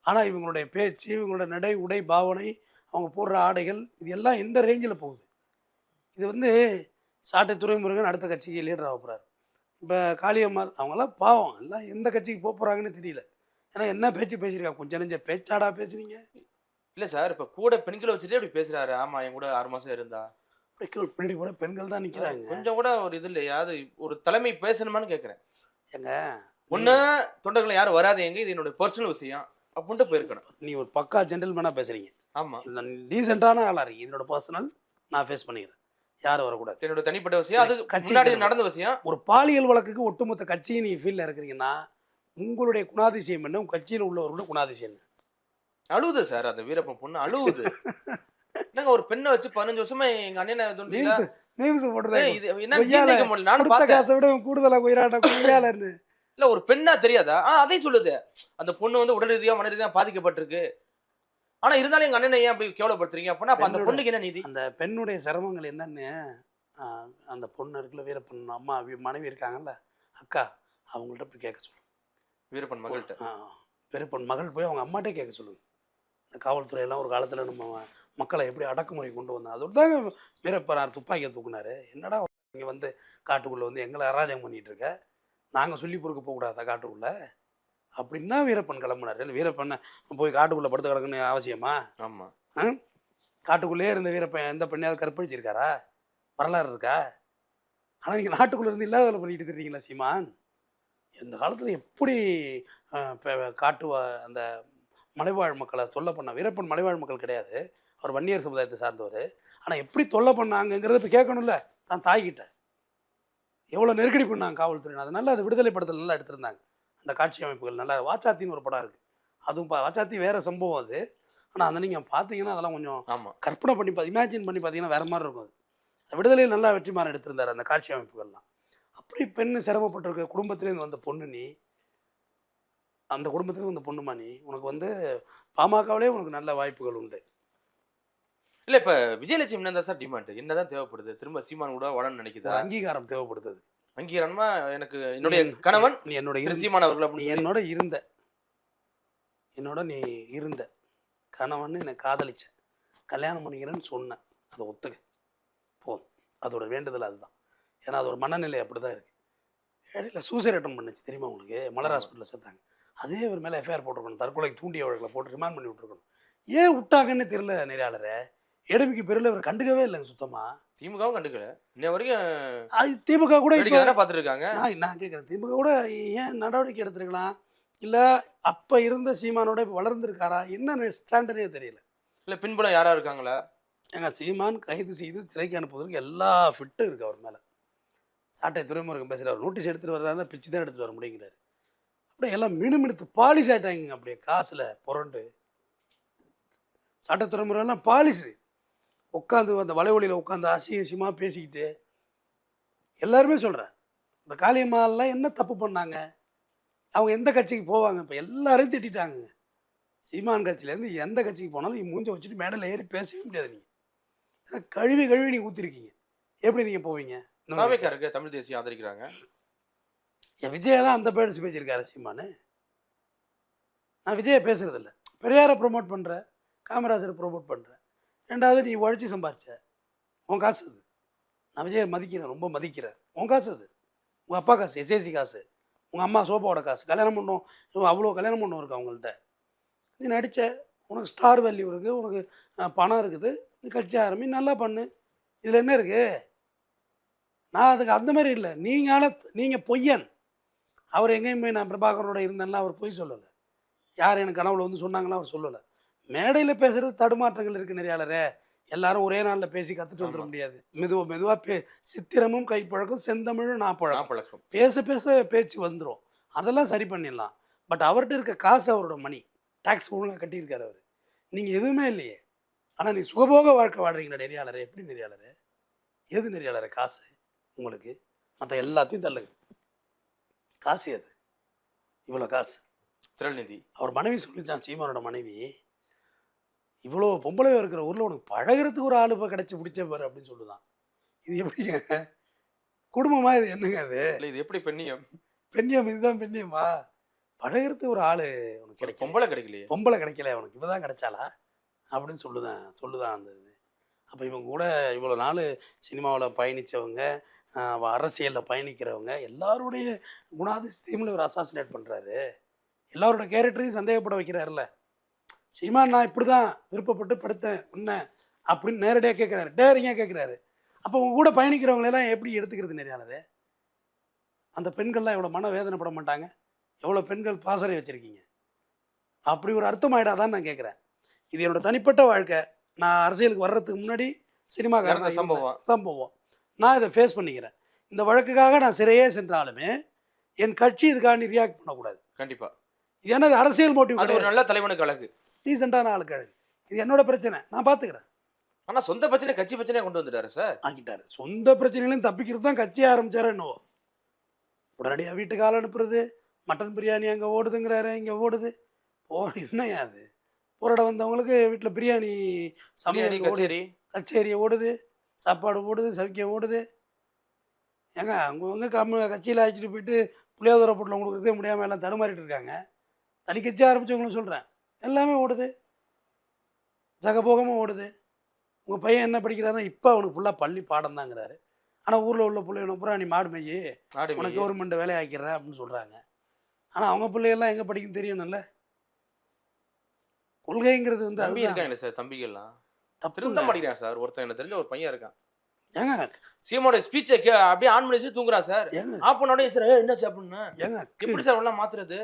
ஆனால் இவங்களுடைய பேச்சு, இவங்களோட நடை உடை பாவனை, அவங்க போடுற ஆடைகள், இது எல்லாம் எந்த ரேஞ்சில் போகுது? இது வந்து சாட்டை துறைமுருகன் அடுத்த கட்சிக்கு லீடர் ஆக போகிறார். இப்போ காளியம்மாள் அவங்கெல்லாம் பாவம், எல்லாம் எந்த கட்சிக்கு போக போகிறாங்கன்னு தெரியல. ஏன்னா என்ன பேச்சு பேசியிருக்காங்க, கொஞ்சம் நெஞ்ச பேச்சாடா பேசுனீங்க. இல்லை சார், இப்போ கூட பெண்களை வச்சுட்டு அப்படி பேசுகிறாரு. ஆமாம், என் கூட 6 மாதம் இருந்தா பின்னாடி கூட பெண்கள் தான் நிற்கிறாங்க. கொஞ்சம் கூட ஒரு இது இல்லையா? அது ஒரு தலைமை பேசணுமான்னு கேட்குறேன். எங்க ஒன்று தொண்டர்களை யாரும் வராதீங்க, இது என்னோட பர்சனல் விஷயம் அப்படின்ட்டு போயிருக்கணும். நீ ஒரு பக்கா ஜென்டில்மேனாக பேசுகிறீங்க. ஆமாம், டீசெண்டான ஆளாக இருக்கீங்க. இதனோட பர்சனல் நான் ஃபேஸ் பண்ணிக்கிறேன், யாரும் வரக்கூடாது. என்னோட தனிப்பட்ட விஷயம், அது முன்னாடி நடந்த விஷயம். ஒரு பாலியல் வழக்குக்கு ஒட்டுமொத்த கட்சியை நீங்கள் ஃபீல்டில் இருக்கிறீங்கன்னா உங்களுடைய குணாதிசயம் என்ன, உங்கள் கட்சியில் உள்ளவர்களோட குணாதிசயம் என்ன? அழுவுது சார், அந்த வீரப்பன் பொண்ணு அழுவுது. என்னங்க ஒரு பெண்ணை வச்சு 15 வருஷமா எங்க அண்ணனை இல்ல ஒரு பெண்ணா தெரியாதா? அதையும் சொல்லுது. அந்த பொண்ணு வந்து உடல் ரீதியா மன ரீதியா பாதிக்கப்பட்டிருக்கு. ஆனா இருந்தாலும் எங்க அண்ணனை ஏன் அப்படி கேவலப்படுத்துறீங்க? அப்படின்னா அந்த பொண்ணுக்கு என்ன நீதி? அந்த பெண்ணுடைய சிரமங்கள் என்னன்னு அந்த பொண்ணு இருக்குல்ல, வீரப்பன் அம்மா மனைவி இருக்காங்கல்ல, அக்கா, அவங்கள்ட்ட போய் கேட்க சொல்லுங்க. வீரப்பன் மகள்கிட்ட, வீரப்பன் மகள் போய் அவங்க அம்மாட்டே கேட்க சொல்லுங்க. இந்த காவல்துறையெல்லாம் ஒரு காலத்தில் நம்ம மக்களை எப்படி அடக்குமுறை கொண்டு வந்தோம், அதோட தாங்க வீரப்பனார் துப்பாக்கியை தூக்குனாரு. என்னடா இங்கே வந்து காட்டுக்குள்ளே வந்து எங்களை அராஜகம் பண்ணிகிட்டு இருக்க, நாங்கள் சொல்லி பொறுக்க போகக்கூடாதா காட்டுக்குள்ளே அப்படின்னு தான் வீரப்பன் கிளம்புனார். இல்லை வீரப்பண்ணை போய் காட்டுக்குள்ளே படுத்து கிடக்குன்னு அவசியமா? ஆமாம், காட்டுக்குள்ளேயே இருந்த வீரப்பன் எந்த பெண்ணையாவது கற்பழிச்சிருக்காரா? வரலாறு இருக்கா? ஆனால் நீங்கள் நாட்டுக்குள்ளே இருந்து இல்லாத வேலை பண்ணிட்டு தெரியுங்களா சீமான்? இந்த காலத்தில் எப்படி அந்த மலைவாழ் மக்களை தொல்லை பண்ண வீரப்பன் மலைவாழ் மக்கள் கிடையாது, அவர் வன்னியர் சமுதாயத்தை சார்ந்தவர். ஆனால் எப்படி தொல்லை பண்ணாங்கங்கிறத இப்போ கேட்கணும்ல தான் தாய்கிட்ட. எவ்வளோ நெருக்கடி பண்ணாங்க காவல்துறை. அதனால அது விடுதலை படத்தில் நல்லா எடுத்திருந்தாங்க. அந்த காட்சி அமைப்புகள் நல்லா. வாச்சாத்தின்னு ஒரு படம் இருக்குது, அதுவும் வாச்சாத்தி வேறு சம்பவம் அது. ஆனால் அந்த நீங்கள் பார்த்தீங்கன்னா அதெல்லாம் கொஞ்சம் கற்பனை பண்ணி இமேஜின் பண்ணி பார்த்தீங்கன்னா வேறு மாதிரி இருக்கும். அது விடுதலையில் நல்லா வெற்றிமாறன் எடுத்திருந்தார் அந்த காட்சி அமைப்புகள்லாம். அப்படி பெண்ணு சிரமப்பட்டிருக்க குடும்பத்திலேருந்து வந்த பொண்ணு நீ, அந்த குடும்பத்திலேருந்து வந்த பொண்ணுமா நீ, உனக்கு பாமகவிலே உனக்கு நல்ல வாய்ப்புகள் உண்டு. இல்லை இப்போ விஜயலட்சுமி என்ன தான் சார் டிமாண்ட், என்னதான் தேவைப்படுது? திரும்ப சீமான் கூட வளன்னு நினைக்குதா? அங்கீகாரம் தேவைப்படுது. அங்கீகாரமா எனக்கு என்னுடைய கணவன் நீ என்னோட சீமான் அவர்கள் நீ என்னோட நீ இருந்த கணவன் என்னை காதலிச்ச, கல்யாணம் பண்ணிக்கிறேன்னு சொன்னேன், அதை ஒத்துக்க போதும். அதோட வேண்டுதல் அதுதான். ஏன்னா அது ஒரு மனநிலை அப்படி தான் இருக்குது. இடையில சூசைட் அட்டன் பண்ணுச்சு தெரியுமா உங்களுக்கு? மலர் ஹாஸ்பிட்டலில் சேர்த்தாங்க. அதே ஒரு மேலே எஃப்ஐஆர் போட்டிருக்கணும், தற்கொலைக்கு தூண்டிய வழக்கில் போட்டு ரிமாண்ட் பண்ணி விட்டுருக்கணும். ஏன் விட்டாங்கன்னு தெரியல நெறியாளரை. எடுமைக்கு பேரில் இவர் கண்டுக்கவே இல்லைங்க சுத்தமாக. திமுகவும் கண்டுக்கல இன்ன வரைக்கும். அது திமுக கூட பார்த்துருக்காங்க. நான் கேட்குறேன், திமுக கூட ஏன் நடவடிக்கை எடுத்துருக்கலாம்? இல்லை அப்போ இருந்த சீமானோட இப்போ வளர்ந்துருக்காரா? என்ன ஸ்டாண்டர்டே தெரியல. இல்லை பின்புலம் யாரா இருக்காங்களா? ஏங்க சீமான் கைது செய்து சிறைக்கு அனுப்புவதற்கு எல்லா ஃபிட்டும் இருக்குது அவர் மேலே. சாட்டை துறைமுருகன் பேசுகிறார், நோட்டீஸ் எடுத்துகிட்டு வரதா இருந்தால் பிச்சு தான் எடுத்துகிட்டு வர முடியுங்கிறார். அப்படியே எல்லாம் மினுமினுத்து பாலிஷ் ஆகிட்டாங்க. அப்படியே காசில் புரண்டு சாட்டை துறைமுருகெல்லாம் பாலிஷு உட்காந்து அந்த வலைவலியில் உட்காந்து அசிங்கமாக பேசிக்கிட்டு எல்லாருமே சொல்கிறேன். இந்த காளியம்மாலாம் என்ன தப்பு பண்ணாங்க? அவங்க எந்த கட்சிக்கு போவாங்க? இப்போ எல்லாரையும் திட்டாங்க. சீமான் கட்சியிலேருந்து எந்த கட்சிக்கு போனாலும் நீங்கள் மூஞ்ச வச்சுட்டு மேடையில் ஏறி பேசவே முடியாது. நீங்கள் ஏன்னா கழுவி நீங்கள் ஊற்றிருக்கீங்க, எப்படி நீங்கள் போவீங்க? இருக்கு தமிழ் தேசியம் ஆதரிக்கிறாங்க. என் விஜயை தான் அந்த பேடிச்சு பேசியிருக்காரு சீமானு. நான் விஜயை பேசுறதில்ல, பெரியாரை ப்ரொமோட் பண்ணுறேன், காமராஜரை ப்ரொமோட் பண்ணுறேன். ரெண்டாவது நீ உழைச்சி சம்பாரிச்ச உன் காசு அது. நான் விஜயை மதிக்கிறேன், ரொம்ப மதிக்கிறேன். உன் காசு அது, உங்கள் அப்பா காசு, எஸ்ஏசி காசு, உங்கள் அம்மா சோப்பாவோட காசு. கல்யாணம் பண்ணோம், அவ்வளோ கல்யாணம் பண்ணோம் இருக்கு அவங்கள்ட்ட. நீ நடித்த, உனக்கு ஸ்டார் வேல்யூ இருக்குது, உனக்கு பணம் இருக்குது, நீ கட்சி ஆரம்பி நல்லா பண்ணு. இதில் என்ன இருக்குது? நான் அதுக்கு அந்த மாதிரி இல்லை. நீங்கள் பொய்யன். அவர் எங்கேயும் போய் நான் பிரபாகரோட இருந்தேன்னா அவர் பொய் சொல்லலை. யார் எனக்கு கனவுல சொன்னாங்களா அவர் சொல்லலை. மேடையில் பேசுகிறது தடுமாற்றங்கள் இருக்குது நிறையாளரே. எல்லாரும் ஒரே நாளில் பேசி கற்றுட்டு வந்துட முடியாது. மெதுவாக சித்திரமும் கைப்பழக்கம், செந்தமிழும் நாப்பழக்கம். பேச பேச்சு வந்துடும். அதெல்லாம் சரி பண்ணிடலாம். பட் அவர்கிட்ட இருக்க காசு அவரோட மணி, டேக்ஸ் ஒழுங்காக கட்டியிருக்காரு அவர். நீங்கள் எதுவுமே இல்லையே. ஆனால் நீ சுகபோக வாழ்க்கை வாழ்கிறீங்களா நெறியாளரே? எப்படி நெறியாளரே? எது நெறியாளரே? காசு உங்களுக்கு மற்ற எல்லாத்தையும் தள்ளுங்க. காசு அது, இவ்வளோ காசு திரள் நிதி. அவர் மனைவி சொல்லிச்சான், சீமானோட மனைவி, இவ்வளோ பொம்பளை இருக்கிற ஊரில் உனக்கு பழகிறதுக்கு ஒரு ஆளு இப்போ கிடச்சி பிடிச்ச பாரு அப்படின்னு சொல்லுதான். இது எப்படிங்க குடும்பமா? இது என்னங்க அது? இது எப்படி பெண்ணியம்? இதுதான் பெண்ணியமா? பழகிறதுக்கு ஒரு ஆள் உனக்கு கிடைக்கும், பொம்பளை கிடைக்கல உனக்கு, இவதான் கிடைச்சாலா அப்படின்னு சொல்லுதான் அந்த இது. அப்போ இவங்க கூட இவ்வளோ நாள் சினிமாவில் பயணித்தவங்க, அரசியலில் பயணிக்கிறவங்க எல்லாருடைய குணாதிசயமும் இவர் அசாசினேட் பண்ணுறாரு. எல்லாரோட கேரக்டரையும் சந்தேகப்பட வைக்கிறாருல்ல. சீமான் நான் இப்படி தான் விருப்பப்பட்டு படுத்தேன் உன்ன அப்படின்னு நேரடியாக கேட்குறாரு, டேரிங்காக கேட்குறாரு. அப்போ உங்க கூட பயணிக்கிறவங்களெல்லாம் எப்படி எடுத்துக்கிறது நெறியாளரே? அந்த பெண்கள்லாம் எவ்வளோ மன வேதனைப்பட மாட்டாங்க? எவ்வளோ பெண்கள் பாசறை வச்சுருக்கீங்க? அப்படி ஒரு அர்த்தமாயிடாதான்னு நான் கேட்குறேன். இது என்னோட தனிப்பட்ட வாழ்க்கை. நான் அரசியலுக்கு வர்றதுக்கு முன்னாடி சினிமாக்காரன் சம்பவம் நான் இதை ஃபேஸ் பண்ணிக்கிறேன். இந்த வழக்குக்காக நான் சிறையே சென்றாலுமே என் கட்சி இதுக்காக ரியாக்ட் பண்ணக்கூடாது. கண்டிப்பாக. இது என்னது அரசியல் மோட்டிவ் கிடையாது. ஒரு நல்ல தலைவனுக்கு அழகு, டீசெண்டான ஆளுக்கு அழகு. இது என்னோட பிரச்சனை, நான் பார்த்துக்கிறேன். ஆனால் சொந்த பிரச்சனை கட்சி பிரச்சனையை கொண்டு வந்துட்டாரு சார். ஆக்கிட்டாரு. சொந்த பிரச்சனைகளையும் தப்பிக்கிறது தான் கட்சியை ஆரம்பிச்சாரு. என்னவோ உடனடியாக வீட்டுக்கு ஆள் அனுப்புறது, மட்டன் பிரியாணி அங்கே ஓடுதுங்கிறாரு, இங்கே ஓடுது. என்னையா அது? போராட வந்தவங்களுக்கு வீட்டில் பிரியாணி சமையல் ஓடுது, கச்சேரி ஓடுது, சாப்பாடு ஓடுது, சவிக்கியம் ஓடுது. ஏங்க அவங்க கட்சியில் அழைச்சிட்டு போயிட்டு புளியாதோரை பொட்டில் கொடுக்குறதே முடியாமல் எல்லாம் தடுமாறிட்டு இருக்காங்க. தனி கட்சி ஆரம்பித்தவங்களும் சொல்கிறேன், எல்லாமே ஓடுது, ஜகபோகமாக ஓடுது. உங்கள் பையன் என்ன படிக்கிறாருன்னா இப்போ அவனுக்கு ஃபுல்லாக பள்ளி பாடம் தாங்கிறாரு. ஆனால் ஊரில் உள்ள பிள்ளைங்க பூரா நீ மாடு மேய்யி, உனக்கு கவர்மெண்ட் வேலை ஆக்கிடுறேன் அப்படின்னு சொல்கிறாங்க. ஆனால் அவங்க பிள்ளைகள்லாம் எங்கே படிக்குன்னு தெரியணும்ல. கொள்கைங்கிறது இருக்காங்க சார், தம்பிகள்லாம் தப்பு தான் படிக்கிறான் சார். ஒருத்தன் எனக்கு தெரிஞ்ச ஒரு பையன் இருக்கான், ஏங்க சிஎமோட ஸ்பீச்சை அப்படியே ஆன் பண்ணி வச்சு தூங்குறா சார். ஏங்க ஆஃப் பண்ண உடனே சார் என்னாச்சு அப்படின்னா ஏங்க எப்படி சார் எல்லாம் மாத்துறது?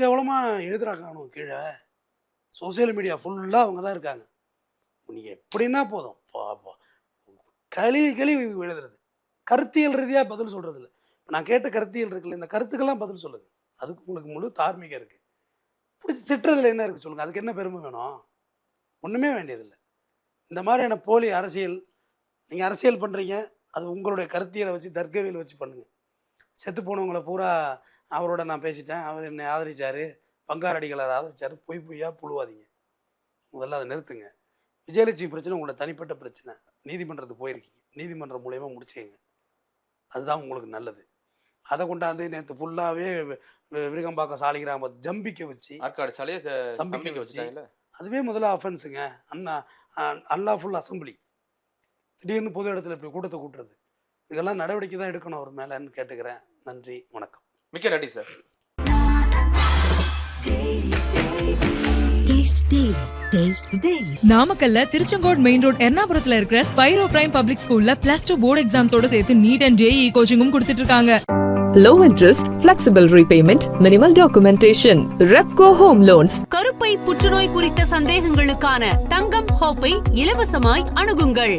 கேவலமாக எழுதுறாங்க கீழே. சோசியல் மீடியா ஃபுல்லாக அவங்க தான் இருக்காங்க. நீங்கள் எப்படின்னா போதும் கழுவி எழுதுறது. கருத்தியல் ரீதியாக பதில் சொல்கிறது இல்லை. இப்போ நான் கேட்ட கருத்தியல் இருக்குல்ல, இந்த கருத்துக்கெல்லாம் பதில் சொல்லுது. அதுக்கு உங்களுக்கு முழு தார்மீகம் இருக்குது. பிடிச்சி திட்டுறதுல என்ன இருக்குது சொல்லுங்கள்? அதுக்கு என்ன பெருமை வேணும்? ஒன்றுமே வேண்டியதில்லை. இந்த மாதிரியான போலி அரசியல் நீங்கள் அரசியல் பண்ணுறீங்க, அது உங்களுடைய கருத்தியலை வச்சு தர்க்கவியல் வச்சு பண்ணுங்கள். செத்து போனவங்களை பூரா அவரோட நான் பேசிட்டேன், அவர் என்னை ஆதரித்தார், பங்காரடிகளை ஆதரித்தார், பொய்யா புழுவாதீங்க. முதல்ல அதை நிறுத்துங்க. விஜயலட்சுமி பிரச்சனை உங்களோட தனிப்பட்ட பிரச்சனை. நீதிமன்றத்துக்கு போயிருக்கீங்க, நீதிமன்றம் மூலயமா முடிச்சுங்க. அதுதான் உங்களுக்கு நல்லது. அதை கொண்டாந்து நேற்று ஃபுல்லாகவே விருகம்பாக்கம் சாலிகிராம ஜம்பிக்க வச்சு ஆற்காடு சாலையை சம்பிக்க வச்சு அதுவே முதல்ல அஃபென்ஸுங்க. Unlawful assembly. திடீர்னு பொது இடத்துல இப்படி கூட்டத்தை கூட்டுறது, இதெல்லாம் நடவடிக்கை தான் எடுக்கணும் அவர் மேலேன்னு கேட்டுக்கிறேன். நன்றி, வணக்கம். மிக்க நன்றி சார். நாமக்கல்ல திருச்செங்கோடு மெயின் ரோட் எர்ணாபுரத்துல இருக்கிற ஸ்பைரோ பிரைம் பப்ளிக் ஸ்கூல்ல +2 போர்டு எக்ஸாம்ஸோட சேர்த்து நீட் அண்ட் JEE கோச்சிங்கும் கொடுத்துட்டு இருக்காங்க. Low interest, flexible repayment, minimal documentation. Repco Home Loans. கருப்பை புற்றுநோய் குறித்த சந்தேகங்களுக்கான தங்கம் ஹோப்பை இலவசமாய் அணுகுங்கள்.